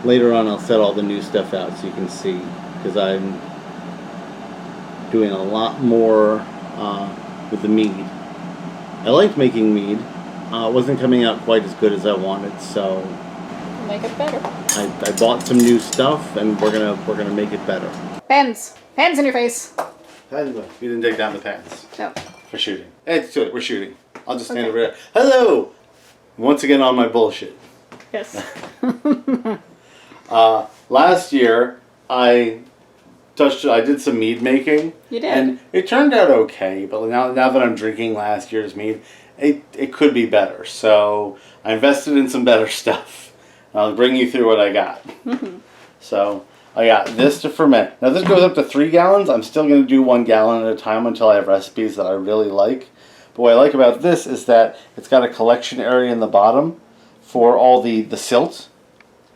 later on I'll set all the new stuff out so you can see, because I'm doing a lot more with the mead. I liked making mead. It wasn't coming out quite as good as I wanted, so Make it better. I bought some new stuff, and we're gonna make it better. Pens. Pens in your face. You didn't take down the pants. No. For shooting. Hey, do it. We're shooting. I'll just stand Okay. over there. Hello! Once again on my bullshit. Yes. Last year, I did some mead making. You did. And it turned out okay, but now that I'm drinking last year's mead, it could be better. So I invested in some better stuff. I'll bring you through what I got. Mm-hmm. So I got this to ferment. Now this goes up to 3 gallons. I'm still going to do 1 gallon at a time until I have recipes that I really like. But what I like about this is that it's got a collection area in the bottom for all the silt.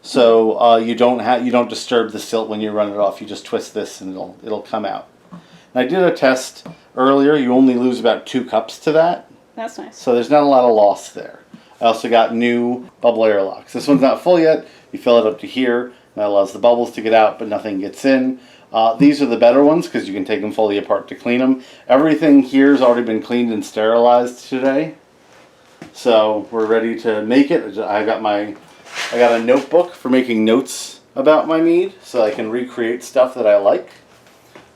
So you don't disturb the silt when you run it off. You just twist this and it'll come out. And I did a test earlier. You only lose about 2 cups to that. That's nice. So there's not a lot of loss there. I also got new bubble air locks. This one's not full yet. You fill it up to here, and that allows the bubbles to get out, but nothing gets in. These are the better ones because you can take them fully apart to clean them. Everything here has already been cleaned and sterilized today. So we're ready to make it. I got a notebook for making notes about my mead so I can recreate stuff that I like.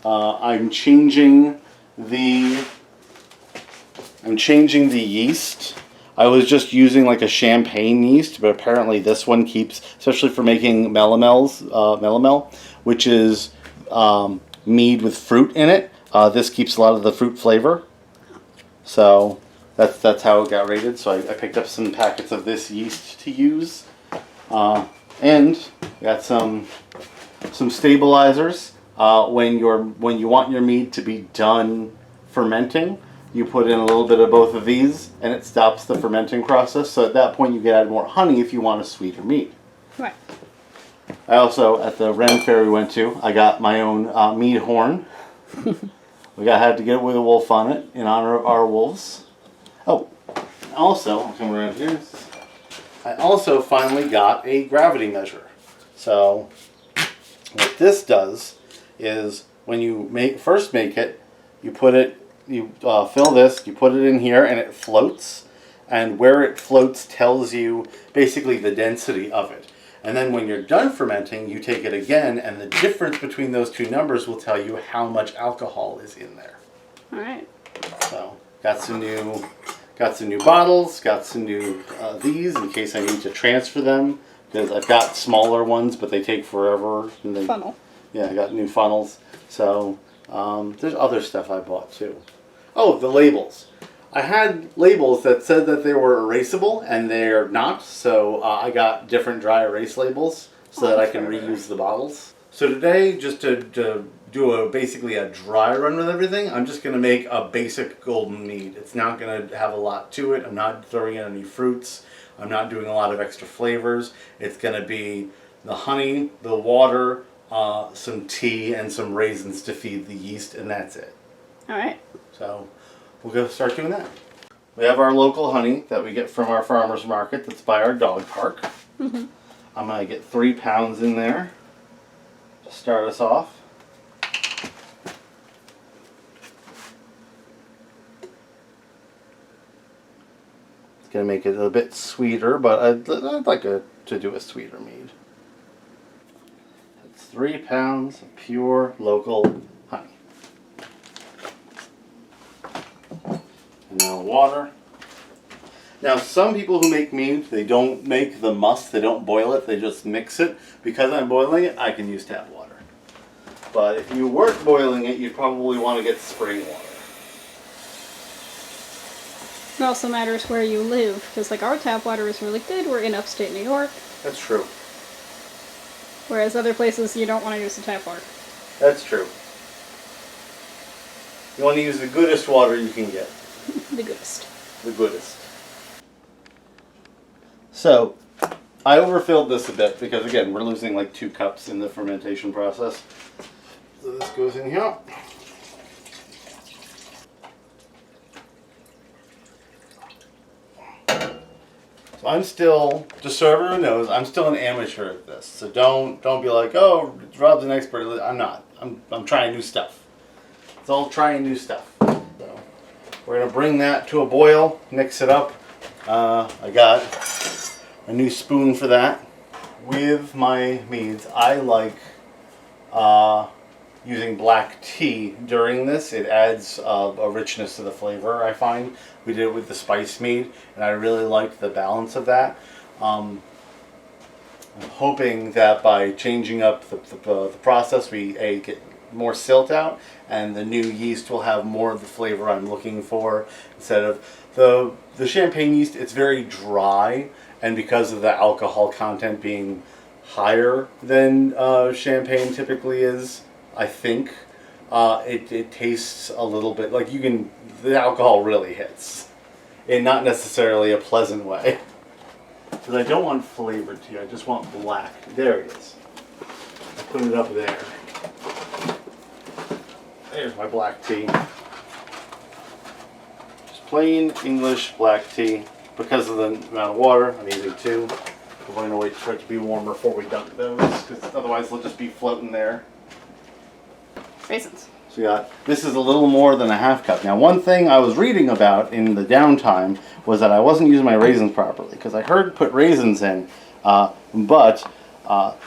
I'm changing the yeast. I was just using like a champagne yeast, but apparently this one keeps, especially for making melomel, which is mead with fruit in it. This keeps a lot of the fruit flavor. So that's how it got rated. So I picked up some packets of this yeast to use, and got some stabilizers. When you want your mead to be done fermenting, you put in a little bit of both of these, and it stops the fermenting process. So at that point, you can add more honey if you want a sweeter mead. Right. I also, at the Ren Fair we went to, I got my own mead horn. Had to get it with a wolf on it in honor of our wolves. Oh, also, I'll come around here. I also finally got a gravity measure. So what this does is when you first make it, you fill this, you put it in here, and it floats. And where it floats tells you basically the density of it. And then when you're done fermenting, you take it again, and the difference between those two numbers will tell you how much alcohol is in there. All right. So got some new bottles, got some new these in case I need to transfer them, because I've got smaller ones, but they take forever. And Funnel. Yeah, I got new funnels. So there's other stuff I bought too. Oh, the labels. I had labels that said that they were erasable, and they're not. So I got different dry erase labels so that I can reuse the bottles. So today, just to do basically a dry run with everything, I'm just going to make a basic golden mead. It's not going to have a lot to it. I'm not throwing in any fruits. I'm not doing a lot of extra flavors. It's going to be the honey, the water, some tea, and some raisins to feed the yeast, and that's it. All right. So we'll go start doing that. We have our local honey that we get from our farmer's market that's by our dog park. Mm-hmm. I'm going to get 3 pounds in there to start us off. It's going to make it a bit sweeter, but I'd like to do a sweeter mead. It's 3 pounds of pure local honey. And now water. Now some people who make mead, they don't make the must, they don't boil it, they just mix it. Because I'm boiling it, I can use tap water. But if you weren't boiling it, you'd probably want to get spring water. It also matters where you live, because like our tap water is really good. We're in upstate New York. That's true. Whereas other places you don't want to use the tap water. That's true. You want to use the goodest water you can get. The goodest. The goodest. So, I overfilled this a bit because, again, we're losing like 2 cups in the fermentation process. So this goes in here. So I'm still, just so everyone knows, I'm still an amateur at this. So don't be like, oh, Rob's an expert. I'm not. I'm trying new stuff. It's all trying new stuff. So we're gonna bring that to a boil, mix it up. I got a new spoon for that. With my meads, I like using black tea during this. It adds a richness to the flavor, I find. We did it with the spice mead, and I really liked the balance of that. I'm hoping that by changing up the process, we get more silt out, and the new yeast will have more of the flavor I'm looking for. Instead of the champagne yeast, it's very dry, and because of the alcohol content being higher than champagne typically is, I think it tastes a little bit like the alcohol really hits in not necessarily a pleasant way. Because I don't want flavored tea, I just want black. There it is. I put it up there. There's my black tea. Just plain English black tea. Because of the amount of water, I'm using 2. We're going to wait for it to be warmer before we dunk those, because otherwise they'll just be floating there. Raisins. So this is a little more than a half cup. Now, one thing I was reading about in the downtime was that I wasn't using my raisins properly, because I heard put raisins in, but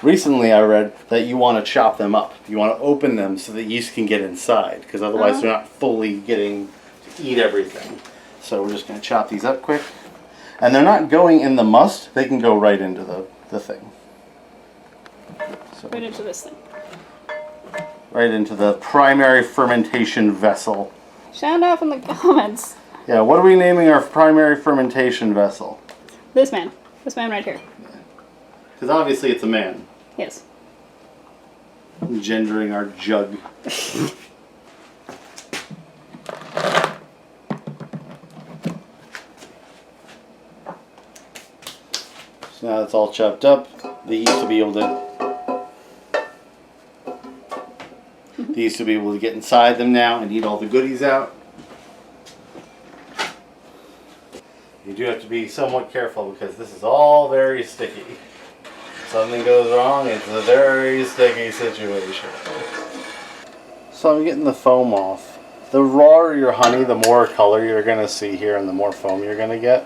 recently I read that you want to chop them up. You want to open them so the yeast can get inside, because otherwise they're not fully getting to eat everything. So we're just going to chop these up quick. And they're not going in the must, they can go right into the thing. So, Right into this thing. right into the primary fermentation vessel. Shout off in the comments. Yeah, what are we naming our primary fermentation vessel? This man. This man right here. Because obviously it's a man. Yes. Engendering our jug. So now it's all chopped up. The yeast will be able to get inside them now and eat all the goodies out. You do have to be somewhat careful because this is all very sticky. If something goes wrong, it's a very sticky situation. So I'm getting the foam off. The rawer your honey, the more color you're going to see here and the more foam you're going to get.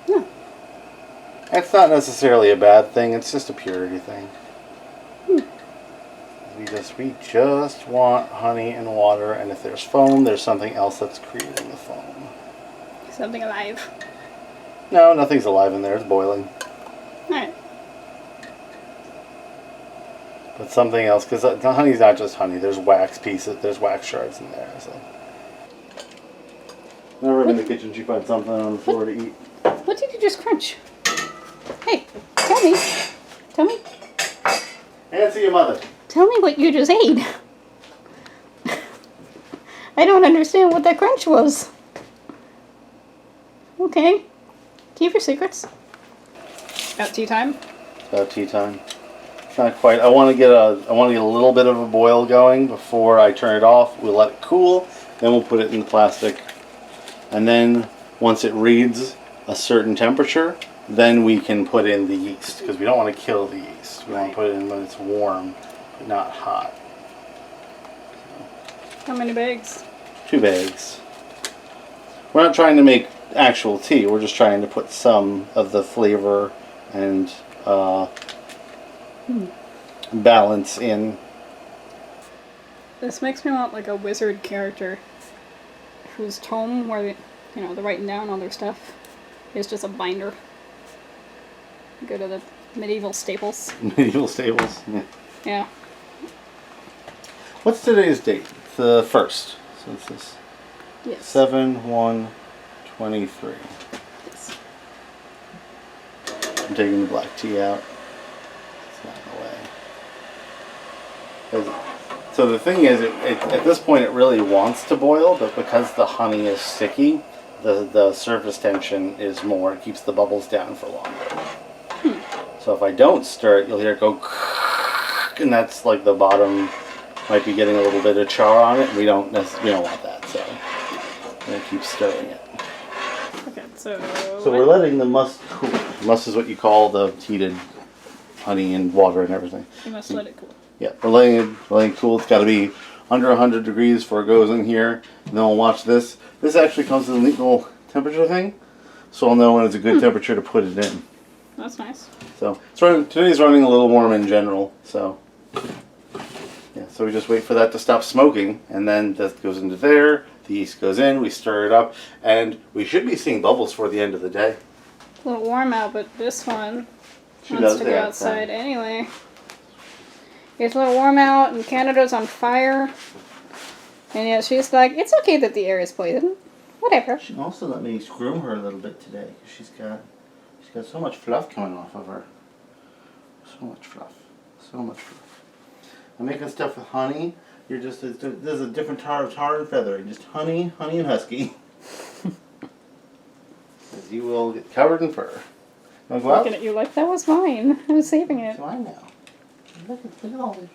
Yeah. It's not necessarily a bad thing, it's just a purity thing. We just want honey and water, and if there's foam, there's something else that's creating the foam. Something alive. No, nothing's alive in there, it's boiling. Alright. But something else, because the honey's not just honey, there's wax pieces, there's wax shards in there. So. Whenever I'm in the kitchen, she finds something on the floor to eat. What did you just crunch? Hey, tell me. Tell me. Answer your mother. Tell me what you just ate. I don't understand what that crunch was. Okay. Keep your secrets. About tea time? It's about tea time. Not quite. I want to get a little bit of a boil going before I turn it off. We'll let it cool, then we'll put it in the plastic. And then once it reads a certain temperature, then we can put in the yeast, because we don't want to kill the yeast. We want to put it in when it's warm, but not hot. How many bags? 2 bags. We're not trying to make actual tea. We're just trying to put some of the flavor and balance in. This makes me want like a wizard character whose tome, where they're writing down all their stuff, is just a binder. Go to the medieval staples. Medieval staples. Yeah. Yeah. What's today's date? The 1st. So it's this. Yes. 7/1/23. Yes. I'm taking the black tea out. It's not in the way. So the thing is, at this point it really wants to boil, but because the honey is sticky, the surface tension is more. It keeps the bubbles down for longer. So if I don't stir it, you'll hear it go, and that's like the bottom might be getting a little bit of char on it. We don't want that, so I'm gonna keep stirring it. Okay, so we're letting the must cool. Unless is what you call the heated honey and water and everything. You must let it cool. Yeah, we're letting it cool. It's got to be under 100 degrees before it goes in here. And then we'll watch this. This actually comes with a neat little temperature thing, so I'll know when it's a good temperature to put it in. That's nice. So today's running a little warm in general. So yeah, so we just wait for that to stop smoking, and then that goes into there. The yeast goes in. We stir it up, and we should be seeing bubbles for the end of the day. A little warm out, but this one She wants does to go that, outside anyway. It's a little warm out, and Canada's on fire. And yeah, she's like, it's okay that the air is poisoned. Whatever. She also let me groom her a little bit today. She's got so much fluff coming off of her. So much fluff. So much fluff. I'm making stuff with honey. There's a different tar and feather. Just honey and husky. Because you will get covered in fur. You want to go out? Looking at you like that was mine. I was saving it. It's mine now. Look at all this.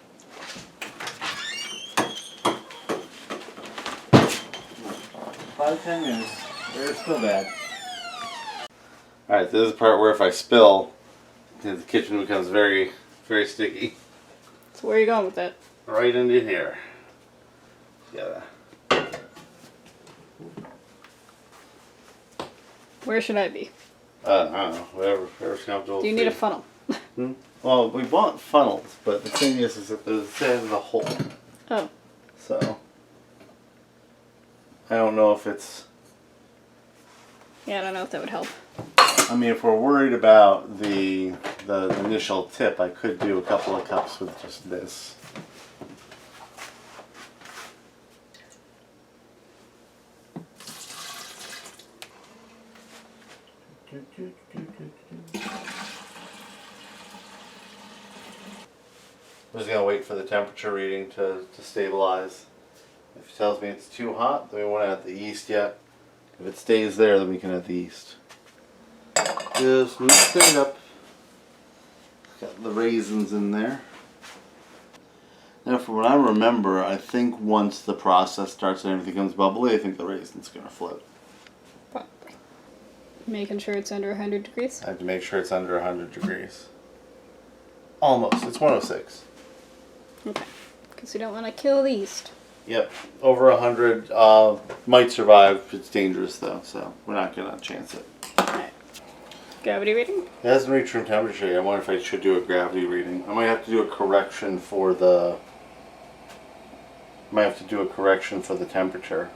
5 to 10 minutes. They're still bad. Alright, this is the part where if I spill, the kitchen becomes very, very sticky. So where are you going with that? Right into here. Yeah. Where should I be? I don't know. Whatever's comfortable. Do you need a funnel? Well, we bought funnels, but the thing is that there's a hole. Oh. So I don't know if it's. Yeah, I don't know if that would help. I mean, if we're worried about the initial tip, I could do a couple of cups with just this. I'm just gonna wait for the temperature reading to stabilize. If it tells me it's too hot, then we won't add the yeast yet. If it stays there, then we can add the yeast. Just mix it up. Got the raisins in there. Now, from what I remember, I think once the process starts and everything becomes bubbly, I think the raisin's gonna float. Probably. Making sure it's under 100 degrees. I have to make sure it's under 100 degrees. Almost. It's 106. Okay. Because you don't want to kill the yeast. Yep. Over 100 might survive. It's dangerous though, so we're not gonna chance it. Alright. Gravity reading? It hasn't reached room temperature yet. I wonder if I should do a gravity reading. I might have to do a correction for the. Might have to do a correction for the temperature.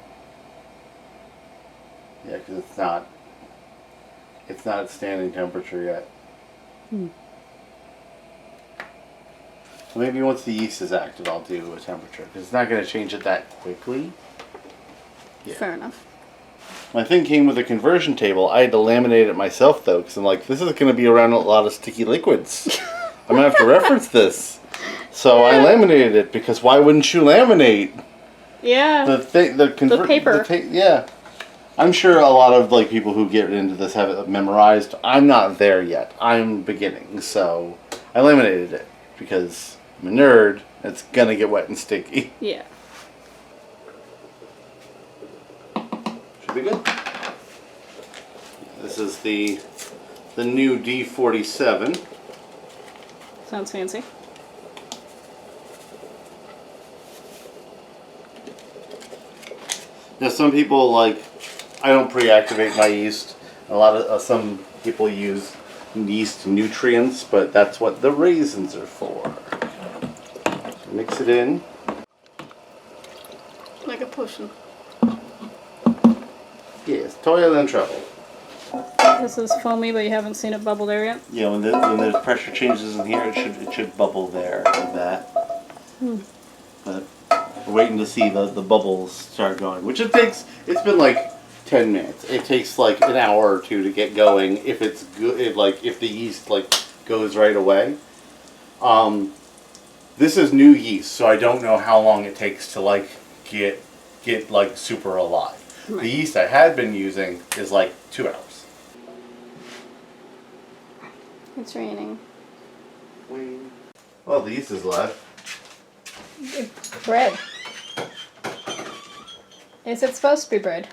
Yeah, because it's not. It's not at standing temperature yet. So maybe once the yeast is active, I'll do a temperature. Because it's not going to change it that quickly. Yeah. Fair enough. My thing came with a conversion table. I had to laminate it myself, though, because I'm like, this is going to be around a lot of sticky liquids. I'm going to have to reference this. So I laminated it, because why wouldn't you laminate? Yeah. The paper. Yeah. I'm sure a lot of like people who get into this have it memorized. I'm not there yet. I'm beginning, so I laminated it, because I'm a nerd. It's going to get wet and sticky. Yeah. Should be good. This is the new D47. Sounds fancy. Now some people I don't pre-activate my yeast. A lot of some people use yeast nutrients, but that's what the raisins are for. So mix it in. Like a potion. Yes, toil and trouble. This is foamy, but you haven't seen it bubble there yet? Yeah, when the pressure changes in here, it should bubble there like that. But we're waiting to see the bubbles start going, which it's been like 10 minutes. It takes like an hour or two to get going if it's good, if the yeast goes right away. This is new yeast, so I don't know how long it takes to get super alive. Right. The yeast I had been using is 2 hours. It's raining. Well, the yeast is alive. Bread. Is it supposed to be bread?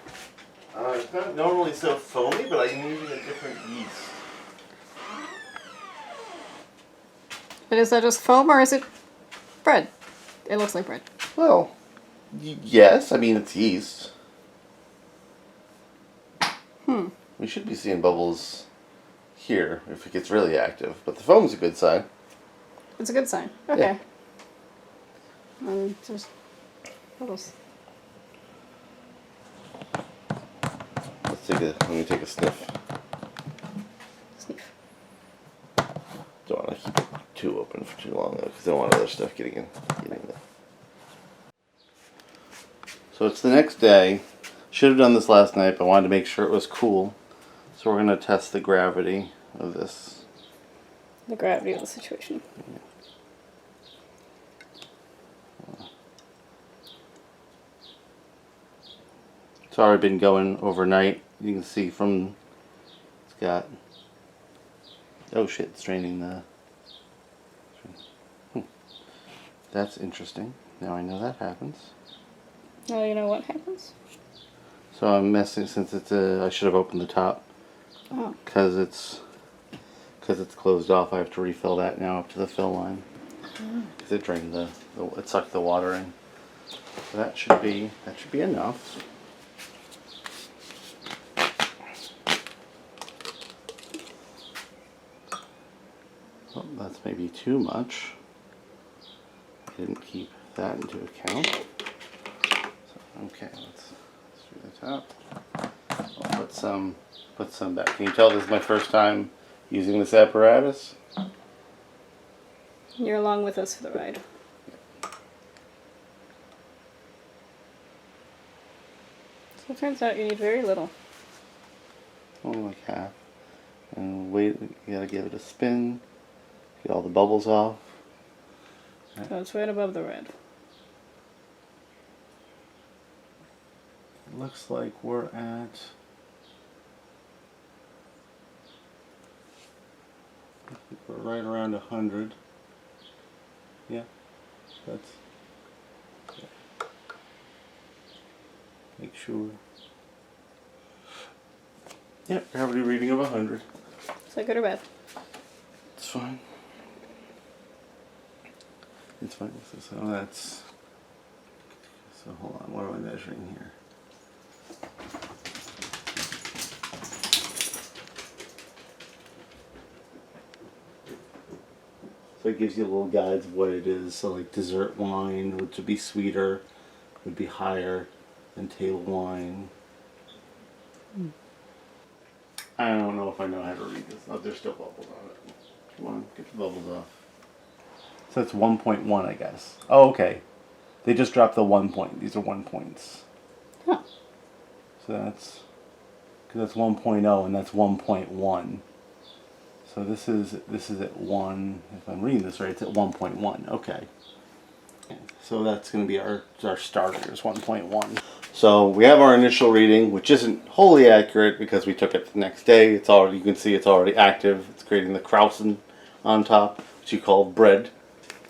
It's not normally so foamy, but I'm using a different yeast. But is that just foam or is it bread? It looks like bread. Well, yes. I mean, it's yeast. We should be seeing bubbles here if it gets really active, but the foam's a good sign. It's a good sign. Okay. Just bubbles. Let me take a sniff. Sniff. Don't want to keep it too open for too long though, because I don't want other stuff getting in there. So it's the next day. Should have done this last night, but I wanted to make sure it was cool. So we're going to test the gravity of this. The gravity of the situation. It's already been going overnight. You can see from, it's got, oh shit, it's draining the, that's interesting. Now I know that happens. Now you know what happens? So I'm messing, since it's I should have opened the top. Oh. Because it's closed off, I have to refill that now up to the fill line. Because it drained it sucked the water in. So that should be enough. Oh, that's maybe too much. I didn't keep that into account. So, okay, let's do the top. I'll put some back. Can you tell this is my first time using this apparatus? You're along with us for the ride. So it turns out you need very little. Only like half. And wait, you gotta give it a spin. Get all the bubbles off. So it's right above the red. It looks like we're at, I think we're right around 100. Yeah, that's, make sure. Yeah, gravity reading of 100. Is that good or bad? It's fine. It's fine. So that's, so hold on, what am I measuring here? So it gives you little guides of what it is. So like dessert wine, which would be sweeter, would be higher than table wine. I don't know if I know how to read this. Oh, there's still bubbles on it. Come on, get the bubbles off. So it's 1.1, I guess. Oh, okay. They just dropped the 1 point. These are 1 points. Huh. So that's, because that's 1.0 and that's 1.1. So this is at 1, if I'm reading this right, it's at 1.1. Okay. So that's going to be our starter is 1.1. So we have our initial reading, which isn't wholly accurate because we took it the next day. It's already, you can see it's already active. It's creating the krausen on top, which you call bread.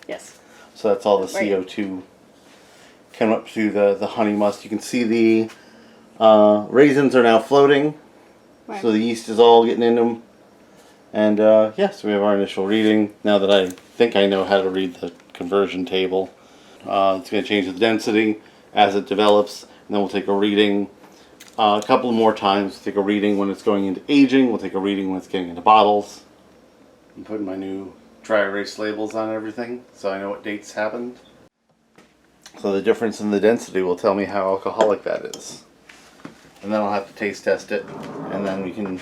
Yes. So that's all the Right. CO2 came up through the honey must. You can see the raisins are now floating. Right. So the yeast is all getting in them. And yeah, so we have our initial reading. Now that I think I know how to read the conversion table, it's going to change the density as it develops. And then we'll take a reading a couple more times. We'll take a reading when it's going into aging. We'll take a reading when it's getting into bottles. I'm putting my new dry erase labels on everything so I know what dates happened. So the difference in the density will tell me how alcoholic that is. And then I'll have to taste test it, and then we can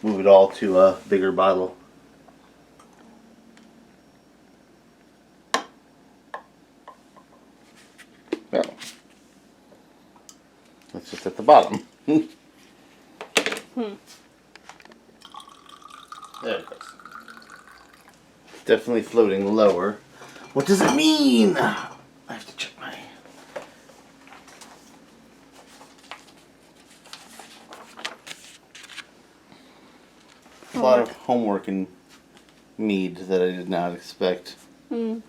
move it all to a bigger bottle. Well, that's just at the bottom. There it goes. It's definitely floating lower. What does it mean? I have to check my... A lot of homework in Mead that I did not expect. I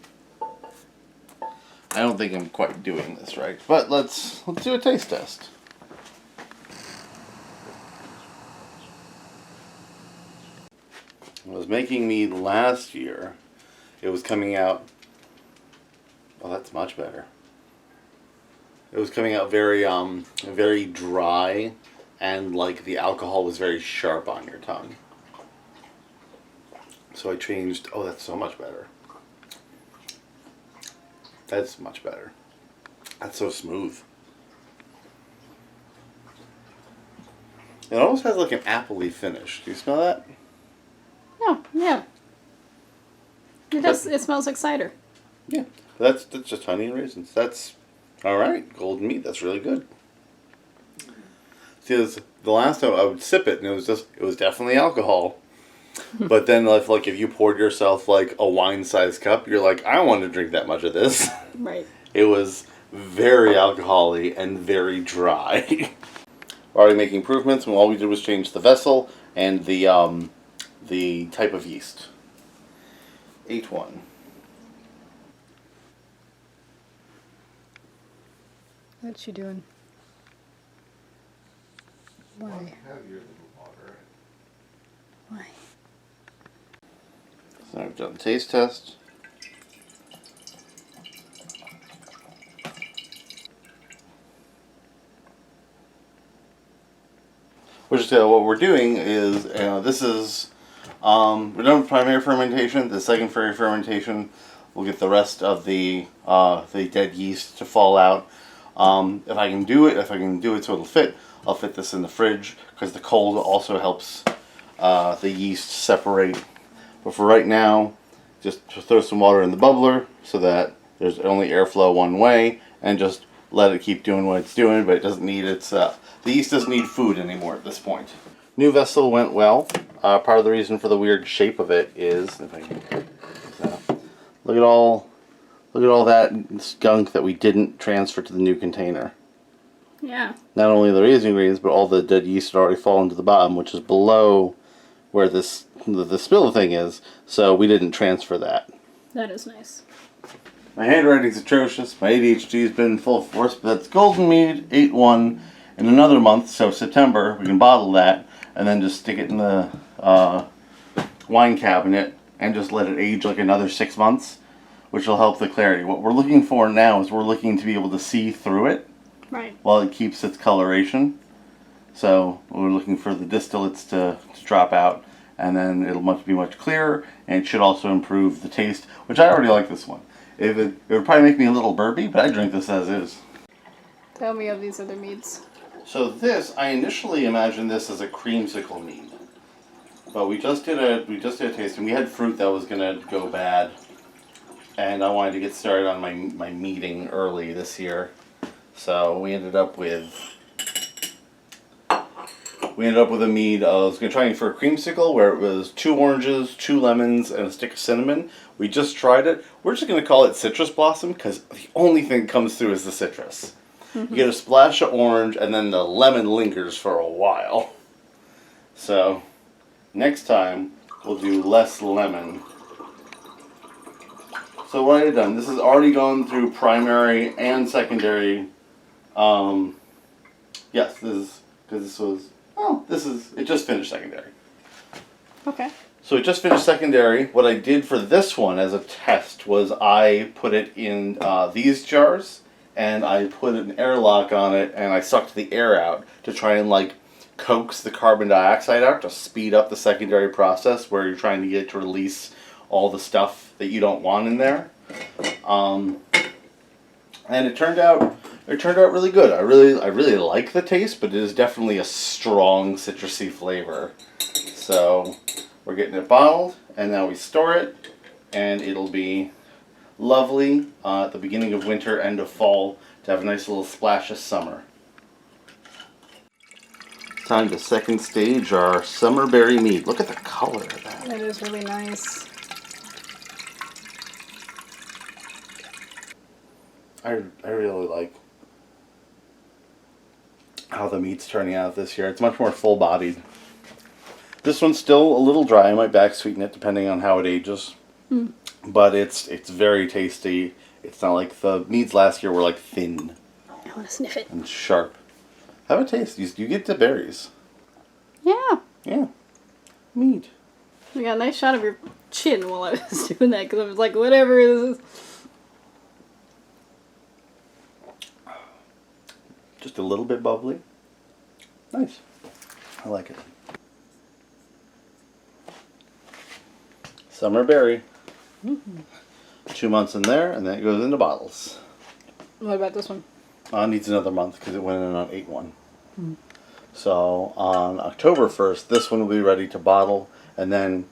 don't think I'm quite doing this right, but let's do a taste test. I was making Mead last year, it was coming out. Oh, that's much better. It was coming out very dry, and like the alcohol was very sharp on your tongue. So I changed. Oh, that's so much better. That's much better. That's so smooth. It almost has like an appley finish. Do you smell that? Oh, yeah. It does. It smells like cider. Yeah. That's just honey and raisins. That's all right. Golden Mead. That's really good. See, the last time I would sip it, and it was definitely alcohol. But then, if you poured yourself like a wine-sized cup, you're like, I don't want to drink that much of this. Right. It was very alcohol-y and very dry. We're already making improvements, and all we did was change the vessel and the type of yeast. 8-1. What's she doing? Why? Have your little water. Why? So I've done the taste test. What we're doing is, this is, we're done with primary fermentation. The secondary fermentation, we'll get the rest of the dead yeast to fall out. If I can do it so it'll fit, I'll fit this in the fridge, because the cold also helps the yeast separate. But for right now, just throw some water in the bubbler so that there's only airflow one way, and just let it keep doing what it's doing, but it doesn't need the yeast doesn't need food anymore at this point. New vessel went well. Part of the reason for the weird shape of it is, if I can, look at all that skunk that we didn't transfer to the new container. Yeah. Not only the raising ingredients, but all the dead yeast had already fallen to the bottom, which is below where the spill thing is, so we didn't transfer that. That is nice. My handwriting's atrocious, my ADHD has been in full force, but that's Golden Mead 8-1. In another month, so September, we can bottle that, and then just stick it in the wine cabinet, and just let it age like another 6 months, which will help the clarity. What we're looking for now is we're looking to be able to see through it, right, while it keeps its coloration. So we're looking for the distillates to drop out, and then it'll be much clearer, and it should also improve the taste, which I already like this one. It would probably make me a little burpy, but I drink this as is. Tell me of these other meads. So this, I initially imagined this as a creamsicle mead, but we just did a tasting. We had fruit that was gonna go bad, and I wanted to get started on my meading early this year, so we ended up with a mead. I was gonna try for a creamsicle where it was 2 oranges, 2 lemons, and a stick of cinnamon. We just tried it. We're just gonna call it citrus blossom because the only thing that comes through is the citrus. You get a splash of orange, and then the lemon lingers for a while. So, next time, we'll do less lemon. So what I had done, this has already gone through primary and secondary. Yes, it just finished secondary. Okay. So it just finished secondary. What I did for this one as a test was I put it in these jars, and I put an airlock on it, and I sucked the air out to try and coax the carbon dioxide out to speed up the secondary process where you're trying to get to release all the stuff that you don't want in there. And it turned out really good. I really like the taste, but it is definitely a strong citrusy flavor. So we're getting it bottled, and now we store it, and it'll be lovely at the beginning of winter, end of fall, to have a nice little splash of summer. Time to second stage our summer berry mead. Look at the color of that. That is really nice. I really like how the meat's turning out this year. It's much more full-bodied. This one's still a little dry. I might back sweeten it depending on how it ages. But it's very tasty. It's not like the meads last year were thin. I want to sniff it. And sharp. Have a taste. You get the berries. Yeah. Yeah. Mead. I got a nice shot of your chin while I was doing that because I was like, whatever is this? Just a little bit bubbly. Nice. I like it. Summer berry. 2 months in there, and then it goes into bottles. What about this one? Needs another month because it went in on 8/1. So on October 1st, this one will be ready to bottle, and then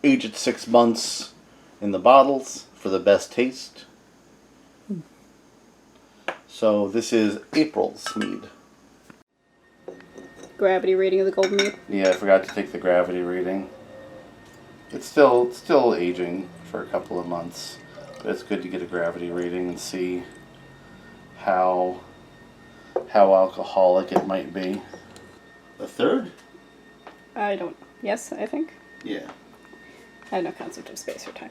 age it 6 months in the bottles for the best taste. So this is April's mead. Gravity rating of the golden mead. Yeah, I forgot to take the gravity reading. It's still aging for a couple of months, but it's good to get a gravity reading and see how alcoholic it might be. The third? I don't. Yes, I think. Yeah. I have no concept of space or time.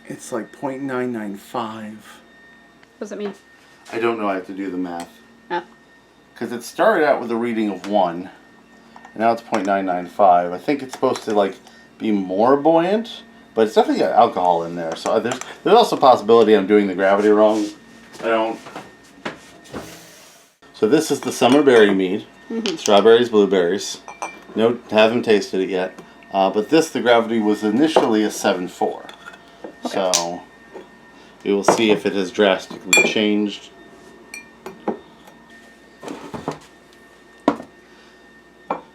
It's like 0.995. What does that mean? I don't know. I have to do the math. Ah. Because it started out with a reading of 1, and now it's 0.995. I think it's supposed to like be more buoyant, but it's definitely got alcohol in there. So there's also a possibility I'm doing the gravity wrong. I don't. So this is the summer berry mead. Strawberries, blueberries. No, haven't tasted it yet. But the gravity was initially a 7.4. Okay. So we will see if it has drastically changed.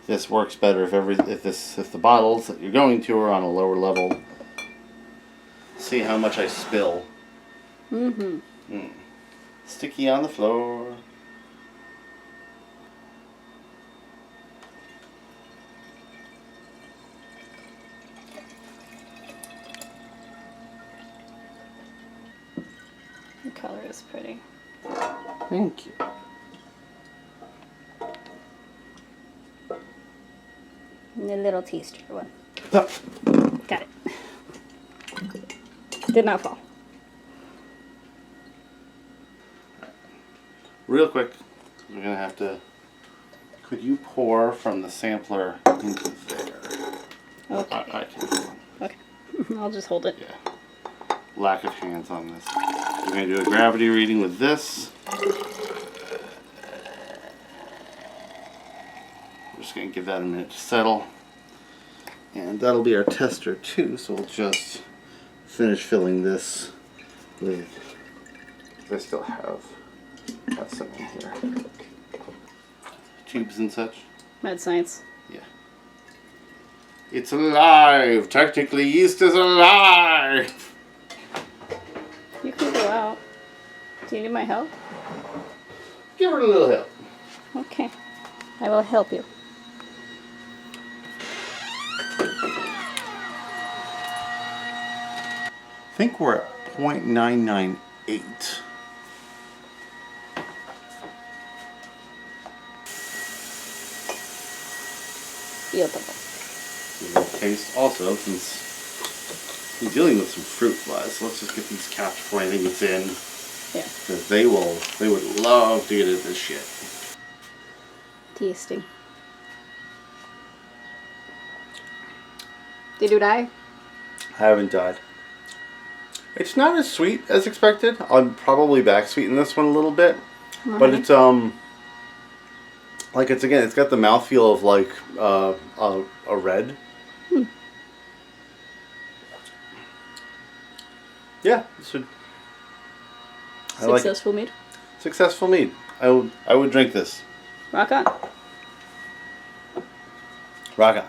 This works better if the bottles that you're going to are on a lower level. See how much I spill. Sticky on the floor. The color is pretty. Thank you. And a little taster one. Oh. Got it. Did not fall. Real quick, we're gonna have to. Could you pour from the sampler into there? Okay. I can do one. Okay. I'll just hold it. Yeah. Lack of hands on this. We're gonna do a gravity reading with this. We're just gonna give that a minute to settle. And that'll be our tester too, so we'll just finish filling this with. I still have some in here. Tubes and such. Mad science. Yeah. It's alive! Technically, yeast is alive! You can go out. Do you need my help? Give her a little help. Okay. I will help you. I think we're at 0.998. Beautiful. It will taste also, since we're dealing with some fruit flies, so let's just get these capped before anything gets in. Yeah. Because they would love to get at this shit. Tasting. Did you die? I haven't died. It's not as sweet as expected. I'm probably back sweeten this one a little bit. But it's like it's got the mouthfeel of like a red. Yeah, this would. Successful mead. Successful mead. I would drink this. Rock on. Rock on.